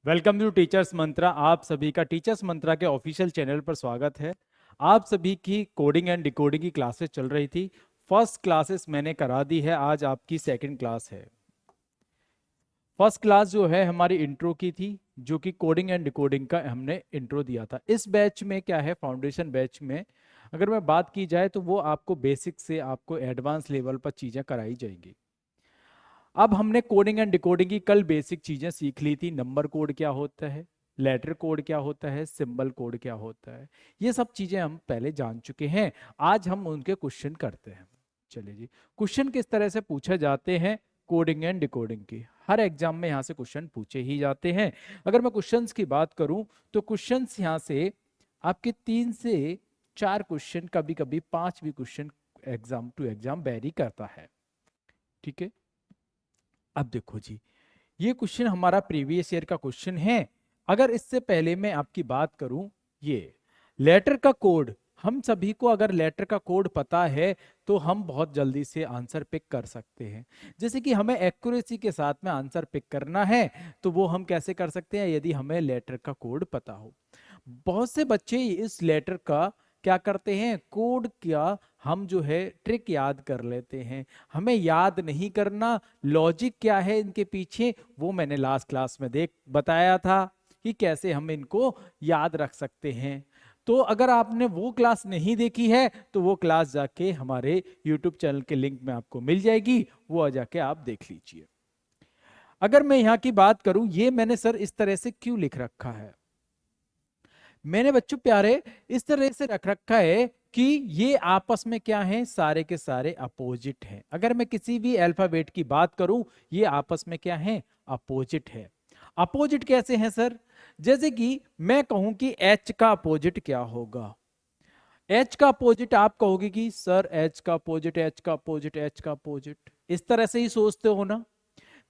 Welcome to teachers मंत्रा। आप सभी का टीचर्स मंत्रा के ऑफिशियल चैनल पर स्वागत है। आप सभी की कोडिंग एंड डिकोडिंग की क्लासेस चल रही थी। फर्स्ट क्लासेस मैंने करा दी है, आज आपकी सेकंड क्लास है। फर्स्ट क्लास जो है हमारी इंट्रो की थी, जो कि कोडिंग एंड डिकोडिंग का हमने इंट्रो दिया था। इस बैच में क्या है, फाउंडेशन बैच में अगर मैं बात की जाए तो वो आपको बेसिक से आपको एडवांस लेवल पर चीज़ें कराई जाएंगी। अब हमने कोडिंग एंड डिकोडिंग की कल बेसिक चीजें सीख ली थी। नंबर कोड क्या होता है, लेटर कोड क्या होता है, सिंबल कोड क्या होता है, ये सब चीजें हम पहले जान चुके हैं। आज हम उनके क्वेश्चन करते हैं। चलिए जी, क्वेश्चन किस तरह से पूछे जाते हैं कोडिंग एंड डिकोडिंग की। हर एग्जाम में यहाँ से क्वेश्चन पूछे ही जाते हैं। अगर मैं क्वेश्चंस की बात करूं तो क्वेश्चंस यहाँ से आपके 3 से 4 क्वेश्चन, कभी कभी 5 भी question exam to exam vary करता है। ठीक है, अब देखो जी, ये क्वेश्चन हमारा प्रीवियस ईयर का क्वेश्चन है। अगर इससे पहले मैं आपकी बात करूं, ये लेटर का कोड, हम सभी को अगर लेटर का कोड पता है तो हम बहुत जल्दी से आंसर पिक कर सकते हैं। जैसे कि हमें एक्यूरेसी के साथ में आंसर पिक करना है तो वो हम कैसे कर सकते हैं, यदि हमें लेटर का कोड पता हो। बहुत से बच्चे इस लेटर का क्या करते हैं, कोड क्या हम जो है ट्रिक याद कर लेते हैं। हमें याद नहीं करना, लॉजिक क्या है इनके पीछे वो मैंने लास्ट क्लास में बताया था कि कैसे हम इनको याद रख सकते हैं। तो अगर आपने वो क्लास नहीं देखी है तो वो क्लास जाके हमारे YouTube चैनल के लिंक में आपको मिल जाएगी, वो आ जाके आप देख लीजिए। अगर मैं यहाँ की बात करूं, ये मैंने सर इस तरह से क्यों लिख रखा है, मैंने बच्चों प्यारे इस तरह से रख रखा है कि ये आपस में क्या है, सारे के सारे अपोजिट हैं। अगर मैं किसी भी अल्फाबेट की बात करूं, ये आपस में क्या है, अपोजिट है। अपोजिट कैसे हैं सर, जैसे कि मैं कहूं कि H का अपोजिट क्या होगा। H का अपोजिट आप कहोगे कि सर H का अपोजिट, H का अपोजिट, H का अपोजिट, इस तरह से ही सोचते हो ना।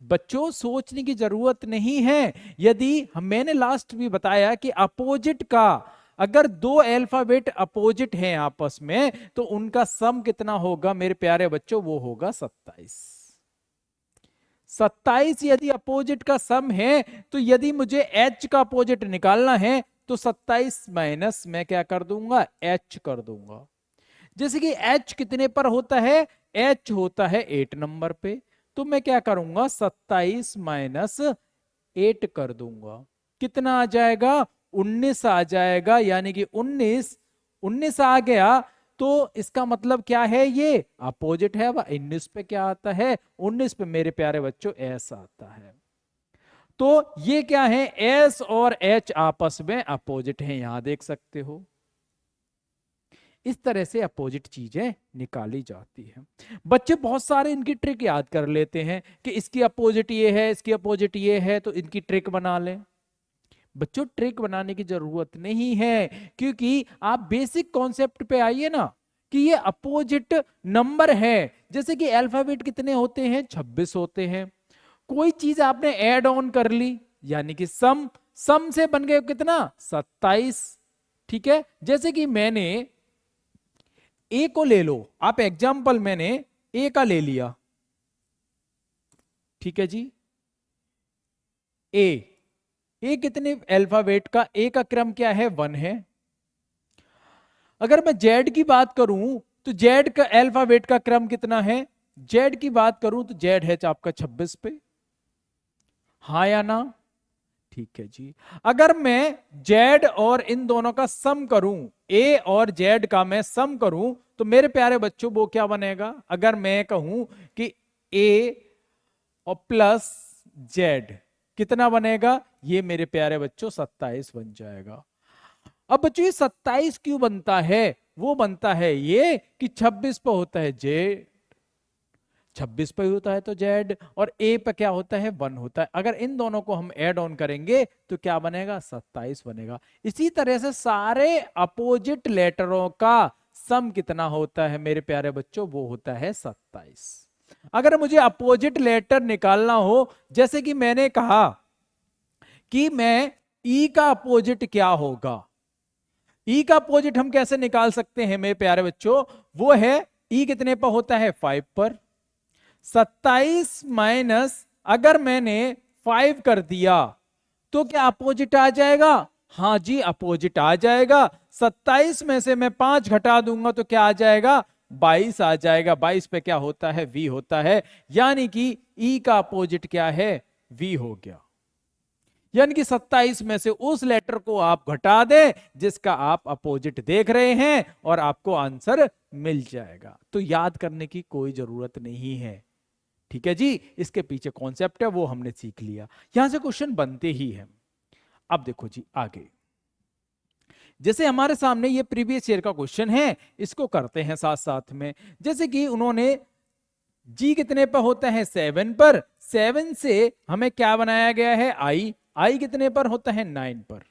बच्चों सोचने की जरूरत नहीं है। यदि मैंने लास्ट भी बताया कि अपोजिट का अगर 2 अल्फाबेट अपोजिट हैं आपस में तो उनका सम कितना होगा मेरे प्यारे बच्चों, वो होगा 27। 27 यदि अपोजिट का सम है तो यदि मुझे H का अपोजिट निकालना है तो 27 माइनस मैं क्या कर दूंगा, H कर दूंगा। जैसे कि H कितने पर होता है, H होता है 8 नंबर पे, तो मैं क्या करूंगा 27 माइनस 8 कर दूंगा। कितना आ जाएगा, 19 आ जाएगा। यानी कि 19 आ गया तो इसका मतलब क्या है, ये अपोजिट है। वह 19 पे क्या आता है, 19 पे मेरे प्यारे बच्चों S आता है। तो ये क्या है, S और H आपस में अपोजिट है, यहां देख सकते हो। इस तरह से अपोजिट चीजें निकाली जाती हैं। बच्चे बहुत सारे इनकी ट्रिक याद कर लेते हैं कि इसकी अपोजिट ये है, इसकी अपोजिट ये है, तो इनकी ट्रिक बना लें। बच्चों ट्रिक बनाने की जरूरत नहीं है, क्योंकि आप बेसिक कॉन्सेप्ट पे आइए ना कि ये अपोजिट नंबर है। जैसे कि अल्फाबेट कितने होते हैं, 26 होते हैं। कोई चीज आपने ऐड ऑन कर ली, यानी कि सम से बन गए कितना, 27। ठीक है, जैसे कि मैंने ए को ले लो, आप एग्जाम्पल मैंने ए का ले लिया। ठीक है जी, ए कितने अल्फाबेट का, ए का क्रम क्या है, 1 है। अगर मैं जेड की बात करूं तो जेड का अल्फाबेट का क्रम कितना है, जेड की बात करूं तो जेड है आपका 26 पे, हाँ या ना। ठीक है जी, अगर मैं जेड और इन दोनों का सम करूं, ए और जेड का मैं सम करूं तो मेरे प्यारे बच्चों वो क्या बनेगा, अगर मैं कहूं कि ए और प्लस जेड कितना बनेगा, ये मेरे प्यारे बच्चों 27 बन जाएगा। अब बच्चों ये 27 क्यों बनता है, वो बनता है ये कि 26 पे होता है जेड, 26 पे होता है तो जेड, और ए पे क्या होता है, 1 होता है। अगर इन दोनों को हम ऐड ऑन करेंगे तो क्या बनेगा, 27 बनेगा। इसी तरह से सारे अपोजिट लेटरों का सम कितना होता है मेरे प्यारे बच्चों, वो होता है 27। अगर मुझे अपोजिट लेटर निकालना हो, जैसे कि मैंने कहा कि मैं ई का अपोजिट क्या होगा, ई का अपोजिट हम कैसे निकाल सकते हैं मेरे प्यारे बच्चों, वो है ई कितने पर होता है, 5 पर। 27 माइनस अगर मैंने 5 कर दिया तो क्या अपोजिट आ जाएगा? हाँ जी, अपोजिट आ जाएगा। 27 में से मैं 5 घटा दूंगा तो क्या आ जाएगा? 22 आ जाएगा। 22 पे क्या होता है? V होता है। यानी कि E का अपोजिट क्या है? V हो गया। यानी कि 27 में से उस लेटर को आप घटा दें जिसका आप अपोजिट देख रहे हैं और आपको आंसर मिल जाएगा। तो याद करने की कोई जरूरत नहीं है। ठीक है जी, इसके पीछे कॉन्सेप्ट है वो हमने सीख लिया। यहां से क्वेश्चन बनते ही है। अब देखो जी आगे, जैसे हमारे सामने ये प्रीवियस ईयर का क्वेश्चन है, इसको करते हैं साथ साथ में। जैसे कि उन्होंने जी कितने पर होता है? 7 पर। 7 से हमें क्या बनाया गया है? आई कितने पर होता है? 9 पर।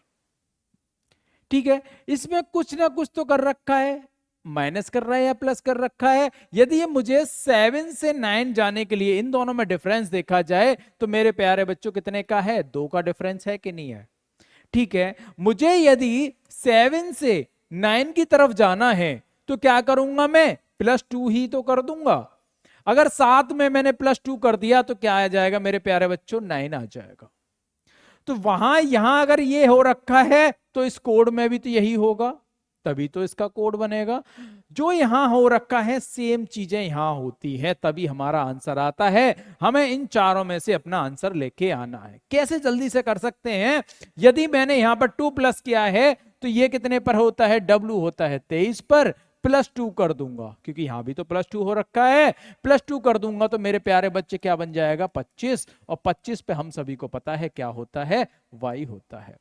ठीक है, इसमें कुछ ना कुछ तो कर रखा है, माइनस कर रहा है या प्लस कर रखा है। यदि ये मुझे 7 से 9 जाने के लिए इन दोनों में डिफरेंस देखा जाए तो मेरे प्यारे बच्चों कितने का है? 2 का डिफरेंस है कि नहीं है? ठीक है, मुझे यदि 7 से 9 की तरफ जाना है तो क्या करूंगा मैं? +2 ही तो कर दूंगा। अगर 7 में मैंने +2 कर दिया तो क्या आ जाएगा मेरे प्यारे बच्चों? 9 आ जाएगा। तो वहां यहां अगर ये हो रखा है तो इस कोड में भी तो यही होगा, तभी तो इसका कोड बनेगा। जो यहां हो रखा है सेम चीजें यहां होती है, तभी हमारा आंसर आता है। हमें इन चारों में से अपना आंसर लेके आना है। कैसे जल्दी से कर सकते हैं? यदि मैंने यहां पर 2 प्लस किया है तो ये कितने पर होता है? W होता है 23 पर। +2 कर दूंगा क्योंकि यहां भी तो +2 हो रखा है। +2 कर दूंगा तो मेरे प्यारे बच्चे क्या बन जाएगा? 25। और 25 पे हम सभी को पता है क्या होता है? Y होता है।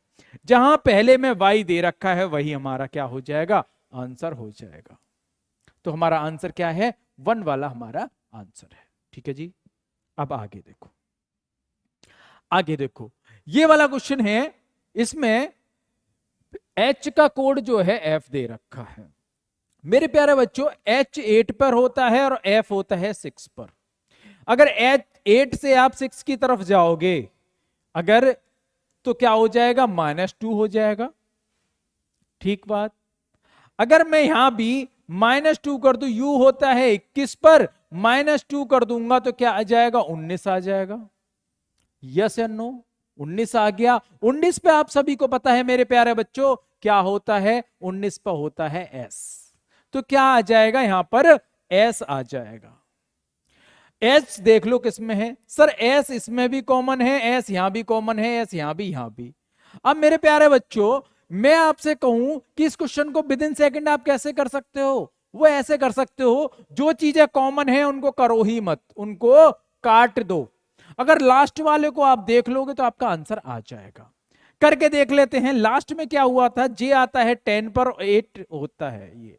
जहां पहले में Y दे रखा है वही हमारा क्या हो जाएगा? आंसर हो जाएगा। तो हमारा आंसर क्या है? 1 वाला हमारा आंसर है। ठीक है जी, अब आगे देखो। आगे देखो, ये वाला क्वेश्चन है, इसमें H का कोड जो है F दे रखा है। मेरे प्यारे बच्चों, H 8 पर होता है और F होता है 6 पर। अगर H 8 से आप 6 की तरफ जाओगे अगर, तो क्या हो जाएगा? -2 हो जाएगा। ठीक बात। अगर मैं यहां भी -2 कर दूं, U होता है 21 पर, -2 कर दूंगा तो क्या आ जाएगा? 19 आ जाएगा। यस या नो? 19 आ गया। 19 पे आप सभी को पता है मेरे प्यारे बच्चों क्या होता है? 19 पर होता है S। तो क्या आ जाएगा यहां पर? S आ जाएगा। H देख लो किसमें है सर? S इसमें भी कॉमन है, S यहां भी कॉमन है, S यहां भी, यहां भी। अब मेरे प्यारे बच्चों, मैं आपसे कहूं कि इस क्वेश्चन को विद इन सेकंड आप कैसे कर सकते हो? वो ऐसे कर सकते हो, जो चीजें कॉमन है उनको करो ही मत, उनको काट दो। अगर लास्ट वाले को आप देख लोगे तो आपका आंसर आ जाएगा। करके देख लेते हैं। लास्ट में क्या हुआ था? J आता है 10 पर, 8 होता है ये।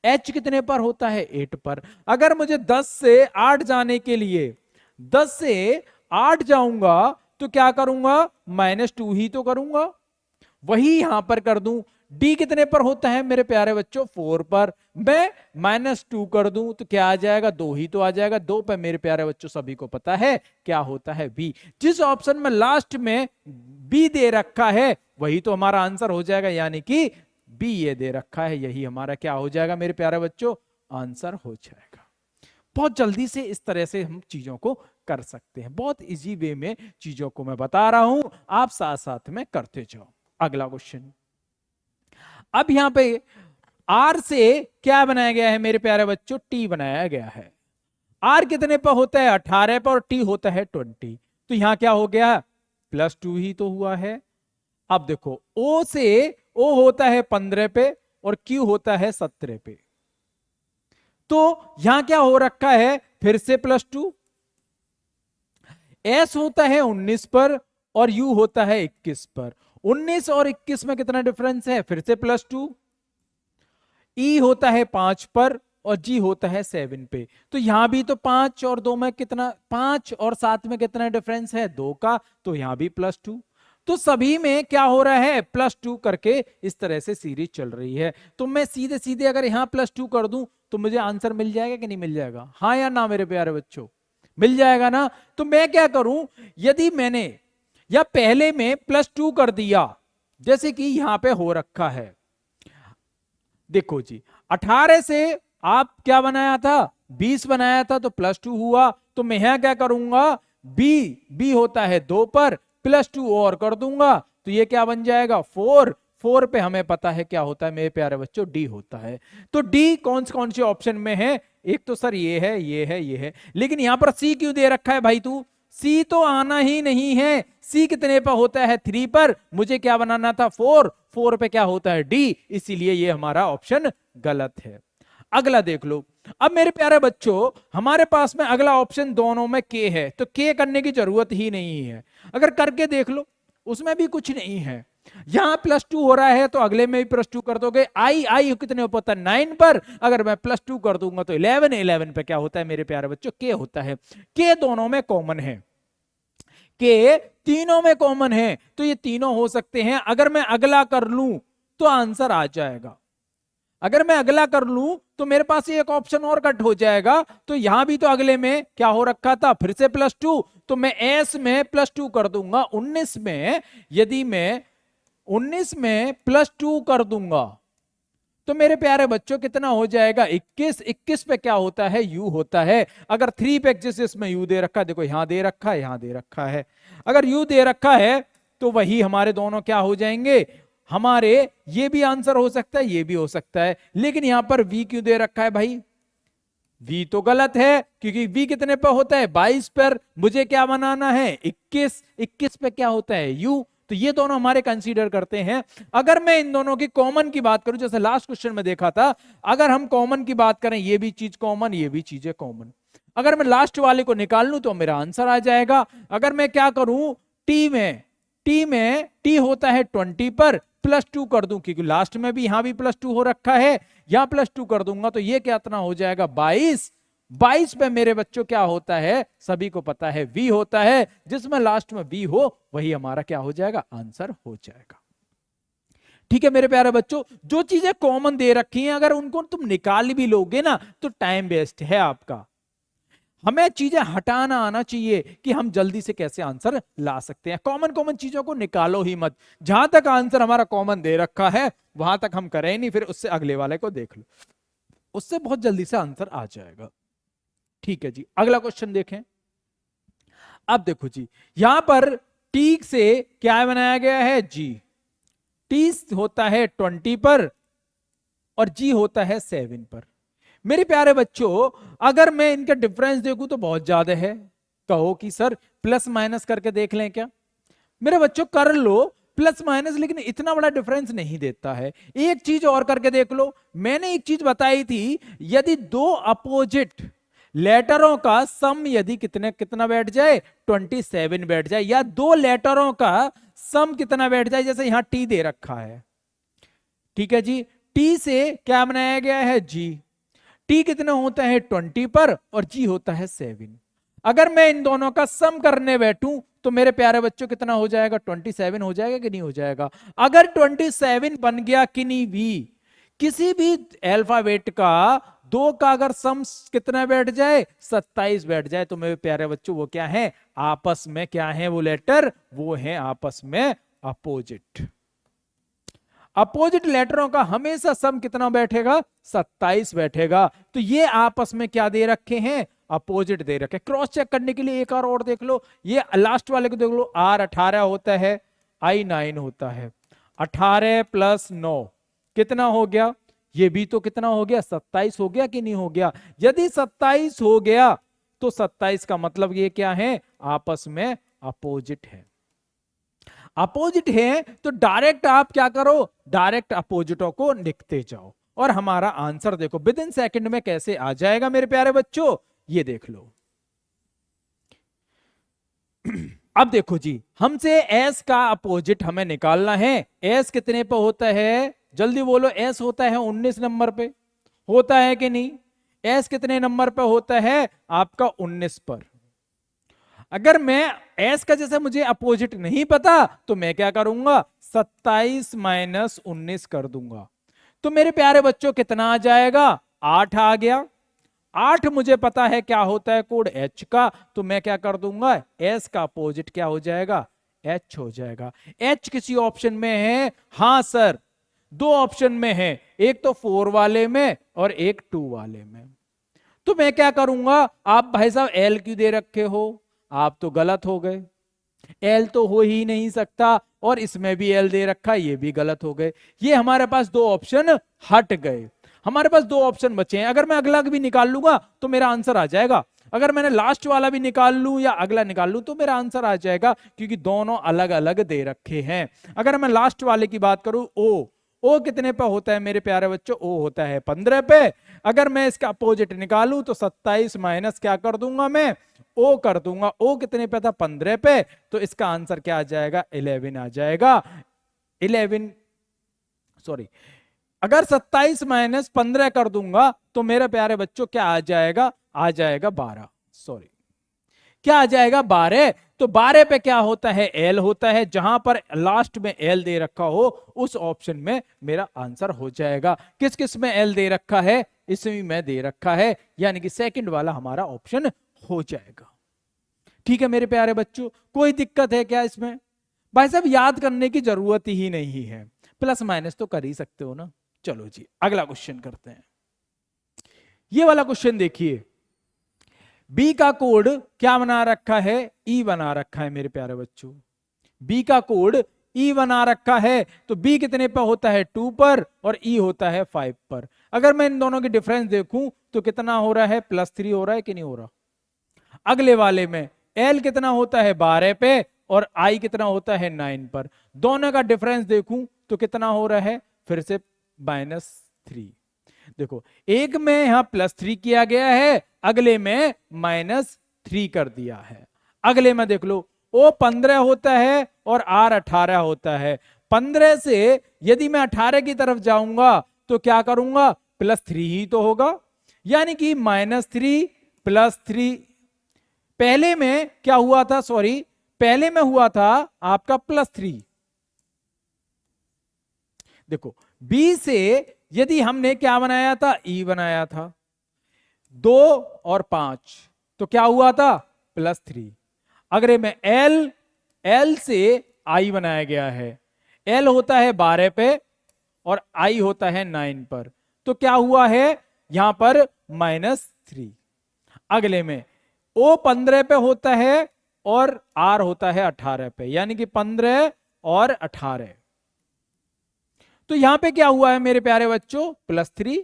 H कितने पर होता है? 8 पर। अगर मुझे 10 से 8 जाने के लिए 10 से 8 जाऊंगा तो क्या करूंगा? -2 ही तो करूंगा। वही यहां पर कर दूं। D कितने पर होता है मेरे प्यारे बच्चों? 4 पर। मैं -2 कर दूं तो क्या आ जाएगा? 2 ही तो आ जाएगा। 2 पर मेरे प्यारे बच्चों सभी को पता है क्या होता है? B। जिस ऑप्शन में लास्ट में B दे रखा है वही तो हमारा आंसर हो जाएगा, यानी कि B ये दे रखा है, यही हमारा क्या हो जाएगा मेरे प्यारे बच्चों? आंसर हो जाएगा। बहुत जल्दी से इस तरह से हम चीजों को कर सकते हैं। बहुत इजी वे में चीजों को मैं बता रहा हूं, आप साथ साथ में करते जाओ। अगला क्वेश्चन। अब यहां पे R से क्या बनाया गया है मेरे प्यारे बच्चों? T बनाया गया है। R कितने पर होता है? 18 पर, और T होता है 20। तो यहां क्या हो गया? +2 ही तो हुआ है। अब देखो, O से O होता है 15 पे और Q होता है 17 पे। तो यहां क्या हो रखा है? फिर से +2। S होता है 19 पर और U होता है 21 पर। 19 और 21 में कितना डिफरेंस है? फिर से +2। E होता है 5 पर और G होता है 7 पे। तो यहां भी तो 5 और 2 में कितना? 5 और 7 में कितना डिफरेंस है? 2 का। तो यहां भी +2। तो सभी में क्या हो रहा है? +2 करके इस तरह से सीरीज चल रही है। तो मैं सीधे सीधे अगर यहां +2 कर दूं तो मुझे आंसर मिल जाएगा कि नहीं मिल जाएगा? हाँ या ना मेरे प्यारे बच्चों? मिल जाएगा ना? तो मैं क्या करूं, यदि मैंने या पहले में +2 कर दिया जैसे कि यहां पे हो रखा है, देखो जी 18 से आप क्या बनाया था? 20 बनाया था, तो +2 हुआ। तो मैं यहां क्या करूंगा? बी होता है 2 पर, प्लस 2 और कर दूंगा तो ये क्या बन जाएगा 4। 4 पे हमें पता है क्या होता है मेरे प्यारे बच्चों, डी होता है। तो डी कौन से ऑप्शन में है? एक तो सर ये है, ये है, ये है, लेकिन यहां पर सी क्यों दे रखा है भाई? तू सी तो आना ही नहीं है। सी कितने पर होता है? 3 पर। मुझे क्या बनाना था? 4। 4 पे क्या होता है? डी। इसीलिए ये हमारा ऑप्शन गलत है। अगला देख लो। अब मेरे प्यारे बच्चों हमारे पास में अगला ऑप्शन दोनों में के है, तो के करने की जरूरत ही नहीं है। अगर करके देख लो उसमें भी कुछ नहीं है। यहां +2 हो रहा है तो अगले में भी +2 कर दोगे। आई कितने ऊपर होता है? 9 पर। अगर मैं +2 कर दूंगा तो 11। 11 पे क्या होता है मेरे प्यारे बच्चों? के होता है। के दोनों में कॉमन है, के तीनों में कॉमन है, तो ये तीनों हो सकते हैं। अगर मैं अगला कर लूं तो आंसर आ जाएगा। अगर मैं अगला कर लूं तो मेरे पास एक ऑप्शन और कट हो जाएगा। तो यहां भी तो अगले में क्या हो रखा था? फिर से +2, तो मैं एस में +2 कर दूंगा। 19 में यदि मैं 19 में +2 कर दूंगा तो मेरे प्यारे बच्चों कितना हो जाएगा? 21। 21 पे क्या होता है? यू होता है। अगर 3 पे एक्सिस में यू दे रखा है, देखो यहां दे रखा है, यहां दे रखा है। अगर यू दे रखा है तो वही हमारे दोनों क्या हो जाएंगे? हमारे ये भी आंसर हो सकता है, ये भी हो सकता है। लेकिन यहां पर वी क्यों दे रखा है भाई? वी तो गलत है, क्योंकि वी कितने पे होता है? 22 पर। मुझे क्या बनाना है? 21। 21 पे क्या होता है? यू। तो ये दोनों हमारे कंसीडर करते हैं। अगर मैं इन दोनों की कॉमन की बात करूं, जैसे लास्ट क्वेश्चन में देखा था, अगर हम कॉमन की बात करें, ये भी चीज कॉमन, ये भी चीजें कॉमन, अगर मैं लास्ट वाले को निकाल लूं तो मेरा आंसर आ जाएगा। अगर मैं क्या करूं? टी में टी होता है 20 पर, +2 कर दूं, क्योंकि लास्ट में भी यहां भी +2 हो रखा है, यहां +2 कर दूंगा तो ये कितना हो जाएगा? 22। 22 पे मेरे बच्चों क्या होता है? सभी को पता है वी होता है। जिसमें लास्ट में वी हो वही हमारा क्या हो जाएगा? आंसर हो जाएगा। ठीक है मेरे प्यारे बच्चों, जो चीजें कॉमन दे रखी हैं अगर उनको तुम निकाल भी लोगे ना तो टाइम वेस्ट है आपका। हमें चीजें हटाना आना चाहिए कि हम जल्दी से कैसे आंसर ला सकते हैं। कॉमन चीजों को निकालो ही मत। जहां तक आंसर हमारा कॉमन दे रखा है वहां तक हम करें नहीं, फिर उससे अगले वाले को देख लो, उससे बहुत जल्दी से आंसर आ जाएगा। ठीक है जी, अगला क्वेश्चन देखें। अब देखो जी, यहां पर टी से क्या बनाया गया है? जी। टी होता है 20 पर और जी होता है 7 पर। मेरे प्यारे बच्चों अगर मैं इनका डिफरेंस देखूं तो बहुत ज्यादा है। कहो कि सर प्लस माइनस करके देख लें क्या? मेरे बच्चों कर लो प्लस माइनस, लेकिन इतना बड़ा डिफरेंस नहीं देता है। एक चीज और करके देख लो। मैंने एक चीज बताई थी, यदि दो अपोजिट लेटरों का सम यदि कितना बैठ जाए? 27 बैठ जाए, या दो लेटरों का सम कितना बैठ जाए? जैसे यहां टी दे रखा है, ठीक है जी, टी से क्या बनाया गया है? जी। टी कितना होता है? 20 पर और जी होता है 7। अगर मैं इन दोनों का सम करने बैठूं तो मेरे प्यारे बच्चों कितना हो जाएगा? 27 हो जाएगा कि नहीं हो जाएगा? अगर 27 बन गया किसी भी अल्फाबेट का दो का अगर सम कितना बैठ जाए? 27 बैठ जाए, तो मेरे प्यारे बच्चों वो क्या है? आपस में क्या है वो लेटर? वो है आपस में अपोजिट। अपोजिट लेटरों का हमेशा सम कितना बैठेगा? 27 बैठेगा। तो ये आपस में क्या दे रखे हैं? अपोजिट दे रखे। क्रॉस चेक करने के लिए एक और देख लो, ये लास्ट वाले को देख लो। R 18 होता है, I 9 होता है। 18 + 9 कितना हो गया? ये भी तो कितना हो गया? 27 हो गया कि नहीं हो गया? यदि 27 हो गया तो 27 का मतलब ये क्या है? आपस में अपोजिट है। अपोजिट है तो डायरेक्ट आप क्या करो? डायरेक्ट अपोजिटों को लिखते जाओ और हमारा आंसर देखो विद इन सेकेंड में कैसे आ जाएगा मेरे प्यारे बच्चों, ये देख लो। अब देखो जी, हमसे एस का अपोजिट हमें निकालना है। एस कितने पे होता है? जल्दी बोलो। एस होता है 19 नंबर पे, होता है कि नहीं? एस कितने नंबर पे होता है? आपका 19 पर। अगर मैं एस का जैसे मुझे अपोजिट नहीं पता तो मैं क्या करूंगा? 27 - 19 कर दूंगा। तो मेरे प्यारे बच्चों कितना आ जाएगा? 8 आ गया। 8 मुझे पता है क्या होता है कोड एच का, तो मैं क्या कर दूंगा? एस का अपोजिट क्या हो जाएगा? एच हो जाएगा। एच किसी ऑप्शन में है? हां सर, दो ऑप्शन में है, एक तो 4 वाले में और एक 2 वाले में। तो मैं क्या करूंगा? आप भाई साहब एल क्यों दे रखे हो? आप तो गलत हो गए। एल तो हो ही नहीं सकता, और इसमें भी एल दे रखा, ये भी गलत हो गए। ये हमारे पास दो ऑप्शन हट गए। हमारे पास दो ऑप्शन बचे हैं। अगर मैं अगला भी निकाल लूंगा तो मेरा आंसर आ जाएगा। अगर मैंने लास्ट वाला भी निकाल लूं या अगला निकाल लूं तो मेरा आंसर आ जाएगा, क्योंकि दोनों अलग अलग दे रखे हैं। अगर मैं लास्ट वाले की बात करूं, ओ कितने पे होता है मेरे प्यारे बच्चों? ओ होता है 15 पे। अगर मैं इसका अपोजिट निकालूं तो 27 माइनस क्या कर दूंगा मैं? ओ कर दूंगा। ओ कितने पे था? 15 पे। तो इसका आंसर क्या आ जाएगा? 11 आ जाएगा। 11, सॉरी, अगर 27 माइनस 15 कर दूंगा तो मेरे प्यारे बच्चों क्या आ जाएगा? आ जाएगा 12। सॉरी, क्या आ जाएगा? 12। तो 12 पे क्या होता है? एल होता है। जहां पर लास्ट में एल दे रखा हो उस ऑप्शन में मेरा आंसर हो जाएगा। किस किस में एल दे रखा है? इसमें में दे रखा है, यानी कि सेकंड वाला हमारा ऑप्शन हो जाएगा। ठीक है मेरे प्यारे बच्चों, कोई दिक्कत है क्या इसमें? भाई साहब याद करने की जरूरत ही नहीं है, प्लस माइनस तो कर ही सकते हो ना। चलो जी अगला क्वेश्चन करते हैं। ये वाला क्वेश्चन देखिए, बी का कोड क्या बना रखा है? ई बना रखा है मेरे प्यारे बच्चों। बी का कोड ई बना रखा है, तो बी कितने पर होता है? 2 पर, और ई होता है 5 पर। अगर मैं इन दोनों की डिफरेंस देखूं तो कितना हो रहा है? +3 हो रहा है कि नहीं हो रहा? अगले वाले में एल कितना होता है? 12 पे, और आई कितना होता है? 9 पर। दोनों का डिफरेंस देखूं तो कितना हो रहा है? फिर से -3। देखो, एक में यहां +3 किया गया है, अगले में -3 कर दिया है। अगले में देख लो, ओ 15 होता है और आर 18 होता है। 15 से यदि मैं 18 की तरफ जाऊंगा तो क्या करूंगा? +3 ही तो होगा, यानी कि -3 +3। पहले में क्या हुआ था? सॉरी, पहले में हुआ था आपका +3। देखो, बी से यदि हमने क्या बनाया था? ई बनाया था। 2 और 5, तो क्या हुआ था? +3। अगले में एल से आई बनाया गया है। एल होता है 12 पे और आई होता है 9 पर, तो क्या हुआ है यहां पर? -3। अगले में ओ 15 पे होता है और आर होता है 18 पे, यानी कि 15 और 18। तो यहां पे क्या हुआ है मेरे प्यारे बच्चों? +3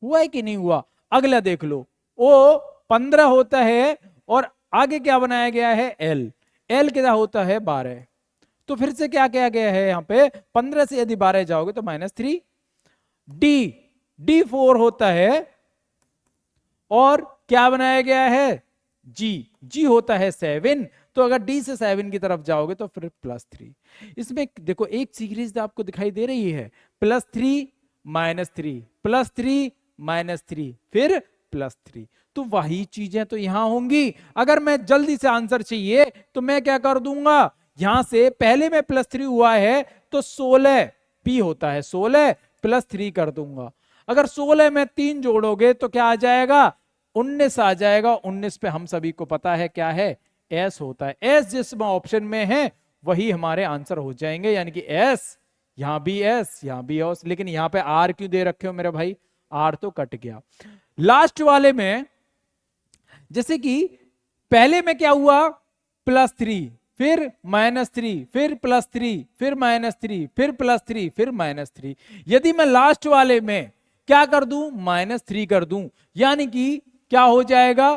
हुआ है कि नहीं हुआ? अगला देख लो, ओ 15 होता है और आगे क्या बनाया गया है? एल क्या होता है? 12। तो फिर से क्या किया गया है यहां पे? 15 से यदि 12 जाओगे तो -3। डी 4 होता है और क्या बनाया गया है? जी होता है 7। तो अगर डी से 7 की तरफ जाओगे तो फिर +3। इसमें देखो एक सीरीज आपको दिखाई दे रही है, +3 -3 +3 -3 फिर +3। तो वही चीजें तो यहां होंगी। अगर मैं जल्दी से आंसर चाहिए तो मैं क्या कर दूंगा? यहां से पहले में +3 हुआ है तो 16 पी होता है, 16 +3 कर दूंगा। अगर 16 में 3 जोड़ोगे तो क्या आ जाएगा? 19 आ जाएगा। 19 पे हम सभी को पता है क्या है? एस होता है। एस जिस ऑप्शन में है वही हमारे आंसर हो जाएंगे, यानी कि एस, यहां भी एस, यहां भी एस। लेकिन यहां पे आर क्यों दे रखे हो मेरे भाई? आर तो कट गया। लास्ट वाले में जैसे कि पहले में क्या हुआ? +3 फिर -3 फिर +3 फिर -3 फिर +3 फिर -3। यदि मैं लास्ट वाले में क्या कर दूं? -3 कर दूं, यानी कि क्या हो जाएगा?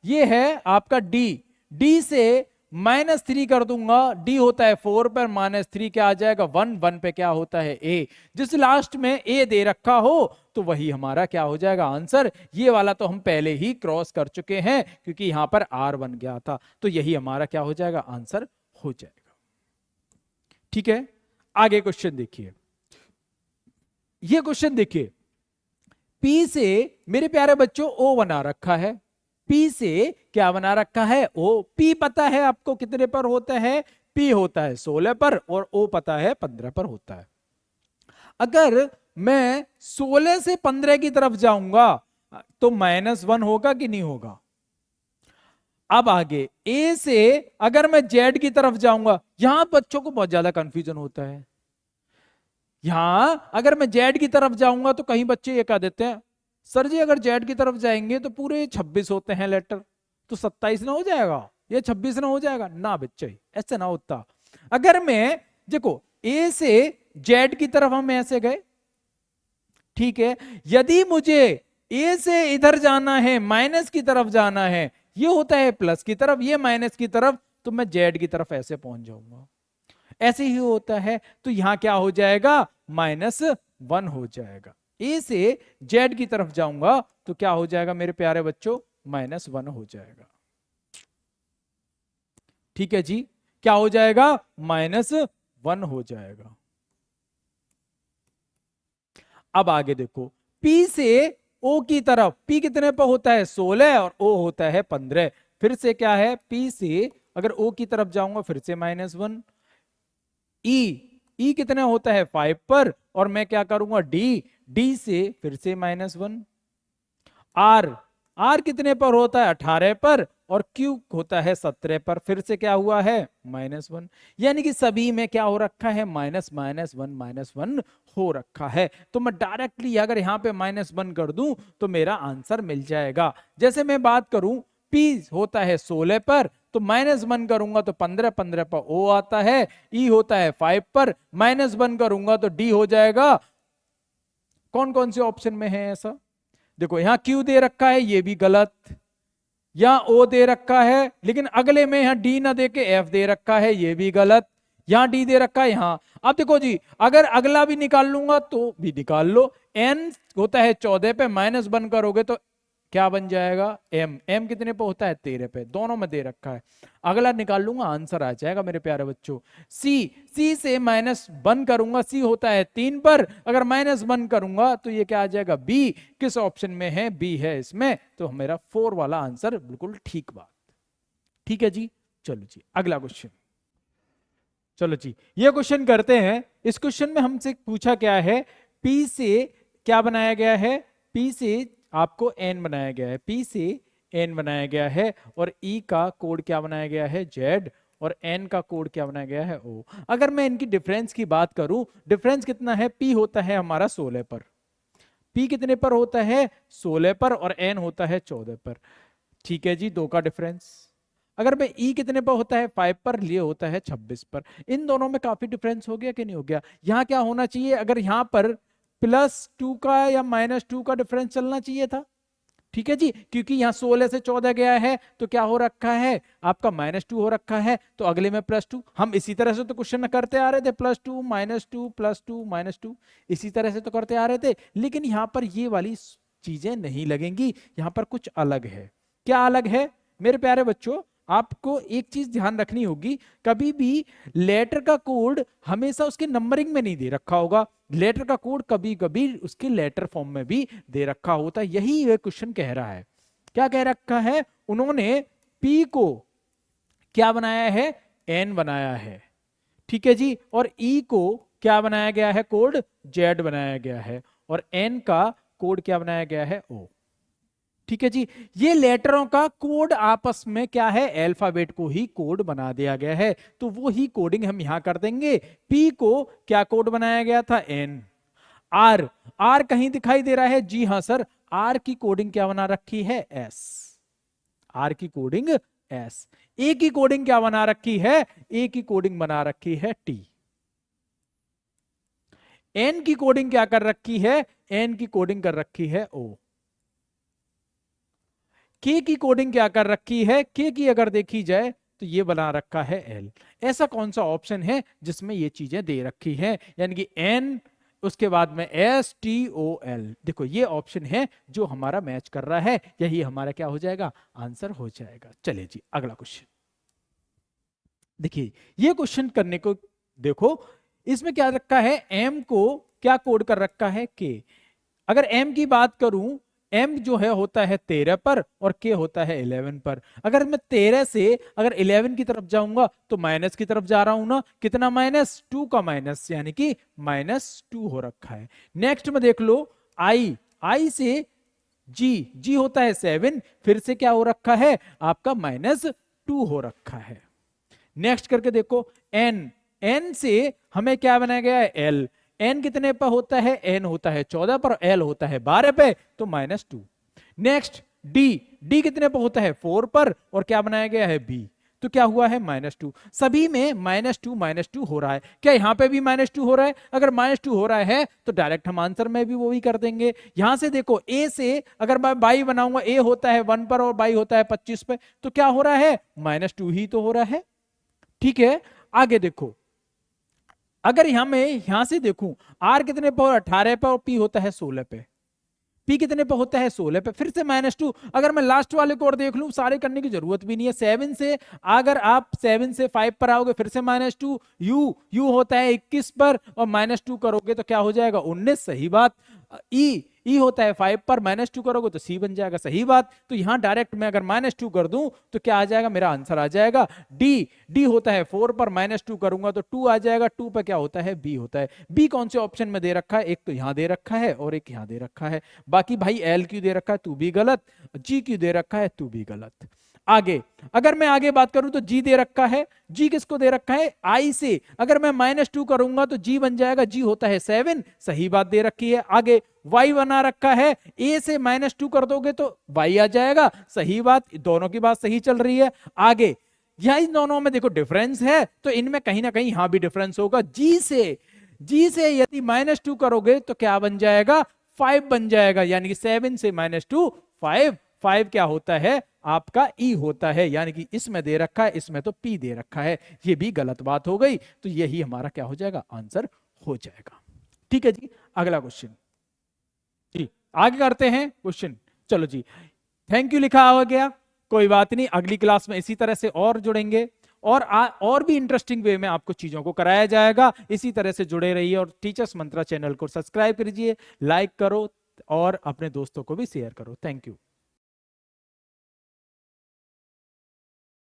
ये है आपका डी से -3 कर दूंगा। डी होता है 4 पर, -3 क्या आ जाएगा? 1 पे क्या होता है? ए। जिस लास्ट में ए दे रखा हो तो वही हमारा क्या हो जाएगा? आंसर। ये वाला तो हम पहले ही क्रॉस कर चुके हैं क्योंकि यहां पर आर बन गया था, तो यही हमारा क्या हो जाएगा? आंसर हो जाएगा। ठीक है, आगे क्वेश्चन देखिए। ये क्वेश्चन देखिए, पी से मेरे प्यारे बच्चों ओ बना रखा है। पी से क्या बना रखा है? ओ। पी पता है आपको कितने पर होता है? पी होता है 16 पर और ओ पता है 15 पर होता है। अगर मैं 16 से 15 की तरफ जाऊंगा तो -1 होगा कि नहीं होगा? अब आगे ए से अगर मैं जेड की तरफ जाऊंगा, यहां बच्चों को बहुत ज्यादा कंफ्यूजन होता है। यहां अगर मैं जेड की तरफ जाऊंगा तो कहीं बच्चे ये कह देते हैं, सर जी अगर जेड की तरफ जाएंगे तो पूरे 26 होते हैं लेटर, तो 27 ना हो जाएगा? ये 26 ना हो जाएगा ना बच्चे, ऐसे ना होता। अगर मैं देखो ए से जेड की तरफ हम ऐसे गए, ठीक है, यदि मुझे ए से इधर जाना है, माइनस की तरफ जाना है, ये होता है प्लस की तरफ, ये माइनस की तरफ, तो मैं जेड की तरफ ऐसे पहुंच जाऊंगा, ऐसे ही होता है। तो यहां क्या हो जाएगा, -1 हो जाएगा। ए से जेड की तरफ जाऊंगा तो क्या हो जाएगा मेरे प्यारे बच्चों, -1 हो जाएगा। ठीक है जी, क्या हो जाएगा, -1 हो जाएगा। अब आगे देखो, P से O की तरफ, P कितने पर होता है 16 और O होता है 15। फिर से क्या है, P से अगर O की तरफ जाऊंगा फिर से -1। E कितने होता है 5 पर, और मैं क्या करूंगा D से फिर से -1। R कितने पर होता है 18 पर, और Q होता है 17 पर, फिर से क्या हुआ है -1। यानी कि सभी में क्या हो रखा है, -1 हो रखा है। तो मैं डायरेक्टली अगर यहाँ पे -1 कर दूं तो मेरा आंसर मिल जाएगा। जैसे मैं बात करूं P होता है 16 पर, तो -1 करूंगा तो 15 पर O आता है। E होता है 5 पर, -1 करूंगा तो D हो जाएगा। कौन कौन से ऑप्शन में है ऐसा, देखो यहां Q दे रखा है, ये भी गलत, यहां O दे रखा है, लेकिन अगले में यहां D ना दे के F दे रखा है, ये भी गलत, यहां D दे रखा है यहां। अब देखो जी, अगर अगला भी निकाल लूंगा तो भी निकाल लो, N होता है 14 पे, -1 करोगे तो क्या बन जाएगा, M कितने पे होता है 13 पे, दोनों में दे रखा है। अगला निकाल लूंगा आंसर आ जाएगा मेरे प्यारे बच्चों। C से -1 करूंगा, C होता है 3 पर, अगर -1 करूंगा तो ये क्या आ जाएगा, B। किस ऑप्शन में है, B है इसमें, तो मेरा 4 वाला आंसर बिल्कुल ठीक बात। ठीक है जी, चलो जी अगला क्वेश्चन। चलो जी ये क्वेश्चन करते हैं। इस क्वेश्चन में हमसे पूछा क्या है, P से क्या बनाया गया है, P से आपको N बनाया गया है, P से N बनाया गया है, और E का कोड क्या बनाया गया है Z, और N का कोड क्या बनाया गया है O। अगर मैं इनकी डिफरेंस की बात करूं, डिफरेंस कितना है, P होता है हमारा 16 पर, P कितने पर होता है 16 पर, और N होता है 14 पर। ठीक है जी, 2 का डिफरेंस। अगर मैं E कितने पर होता है 5 पर, लिए होता है 26 पर। इन दोनों में काफी डिफरेंस हो गया कि नहीं हो गया। यहां क्या होना चाहिए, अगर यहां पर +2 का या -2 का डिफरेंस चलना चाहिए था। ठीक है जी, क्योंकि यहाँ 16 से 14 गया है तो क्या हो रखा है आपका -2 हो रखा है, तो अगले में +2। हम इसी तरह से तो क्वेश्चन करते आ रहे थे, +2 -2 +2 -2, इसी तरह से तो करते आ रहे थे। लेकिन यहाँ पर ये वाली चीजें नहीं लगेंगी, यहाँ पर कुछ अलग है। क्या अलग है मेरे प्यारे बच्चों, आपको एक चीज ध्यान रखनी होगी, कभी भी लेटर का कोड हमेशा उसके नंबरिंग में नहीं दे रखा होगा, लेटर का कोड कभी कभी उसके लेटर फॉर्म में भी दे रखा होता है। यही ये क्वेश्चन कह रहा है। क्या कह रखा है, उन्होंने P को क्या बनाया है, N बनाया है, ठीक है जी, और E को क्या बनाया गया है, कोड Z बनाया गया है, और N का कोड क्या बनाया गया है, O। ठीक है जी, ये लेटरों का कोड आपस में क्या है, अल्फाबेट को ही कोड बना दिया गया है, तो वो ही कोडिंग हम यहां कर देंगे। P को क्या कोड बनाया गया था, N। R कहीं दिखाई दे रहा है, जी हां सर, R की कोडिंग क्या बना रखी है, S। R की कोडिंग S। A की कोडिंग क्या बना रखी है, A की कोडिंग बना रखी है T। N की कोडिंग क्या कर रखी है, N की कोडिंग कर रखी है O। K की कोडिंग क्या कर रखी है, K की अगर देखी जाए तो ये बना रखा है L। ऐसा कौन सा ऑप्शन है जिसमें ये चीजें दे रखी हैं, यानी कि N उसके बाद में STOL, देखो ये ऑप्शन है जो हमारा मैच कर रहा है, यही हमारा क्या हो जाएगा, आंसर हो जाएगा। चलिए जी अगला क्वेश्चन देखिए, ये क्वेश्चन करने को देखो, इसमें क्या रखा है, M को क्या कोड कर रखा है, K। अगर M की बात करूं, M जो है होता है 13 पर, और K होता है 11 पर। अगर मैं 13 से अगर 11 की तरफ जाऊंगा तो माइनस की तरफ जा रहा हूं ना, कितना -2 का माइनस, यानी कि -2 हो रखा है। नेक्स्ट में देख लो I से G होता है 7, फिर से क्या हो रखा है आपका -2 हो रखा है। नेक्स्ट करके देखो N से हमें क्या बनाया गया है, L। N कितने पर होता है, N होता है 14 पर, L होता है 12 पे, तो -2। नेक्स्ट D कितने पर होता है 4 पर, और क्या बनाया गया है B। तो क्या हुआ है -2। सभी में -2 हो रहा है। क्या यहाँ पे भी -2 हो रहा है? अगर -2 हो रहा है तो डायरेक्ट हम आंसर में भी वो ही कर देंगे। यहां से देखो a से अगर मैं बाई बनाऊंगा, a होता है 1 पर और बाई होता है 25 पे, तो क्या हो रहा है? -2 ही तो हो रहा है। ठीक है, आगे देखो, अगर यहां से देखूं r कितने पर? 18 पे, और p होता है 16 पे। p कितने पे होता है? 16 पे। फिर से -2। अगर मैं लास्ट वाले को और देख लूं, सारे करने की जरूरत भी नहीं है। 7 से अगर आप 7 से 5 पर आओगे, फिर से -2, u होता है 21 पर, और -2 करोगे तो क्या हो जाएगा? 19। सही बात। ई होता है 5 पर, -2 करोगे तो सी बन जाएगा। सही बात। तो यहां डायरेक्ट मैं अगर -2 कर दूं तो क्या आ जाएगा? मेरा आंसर आ जाएगा डी होता है 4 पर, -2 करूंगा तो 2 आ जाएगा। 2 पर क्या होता है? बी होता है। बी कौन से ऑप्शन में दे रखा है? एक तो यहां दे रखा है और एक यहां दे रखा है। बाकी भाई एल क्यू दे रखा है, तू भी गलत। जी क्यू दे रखा है, तू भी गलत। आगे अगर मैं आगे बात करूं तो जी दे रखा है। जी किसको दे रखा है? आई से अगर मैं -2 करूंगा तो जी बन जाएगा। जी होता है 7। सही बात दे रखी है। आगे वाई बना रखा है। ए से -2 कर दोगे तो वाई आ जाएगा। सही बात। दोनों की बात सही चल रही है। आगे यहां इन दोनों में देखो डिफरेंस है, तो इनमें कहीं ना कहीं यहां भी डिफरेंस होगा। जी से यदि -2 करोगे तो क्या बन जाएगा? 5 बन जाएगा। यानी कि 7 से -2 5। 5 क्या होता है? आपका ई होता है। यानी कि इसमें दे रखा है, इसमें तो पी दे रखा है। ये भी गलत बात हो गई। तो यही हमारा क्या हो जाएगा? आंसर हो जाएगा। ठीक है जी, अगला क्वेश्चन जी, आगे करते हैं क्वेश्चन। चलो जी, थैंक यू लिखा हो गया, कोई बात नहीं। अगली क्लास में इसी तरह से और जुड़ेंगे, और भी इंटरेस्टिंग वे में आपको चीजों को कराया जाएगा। इसी तरह से जुड़े रहिए और टीचर्स मंत्रा चैनल को सब्सक्राइब कीजिए, लाइक करो और अपने दोस्तों को भी शेयर करो। Thank you.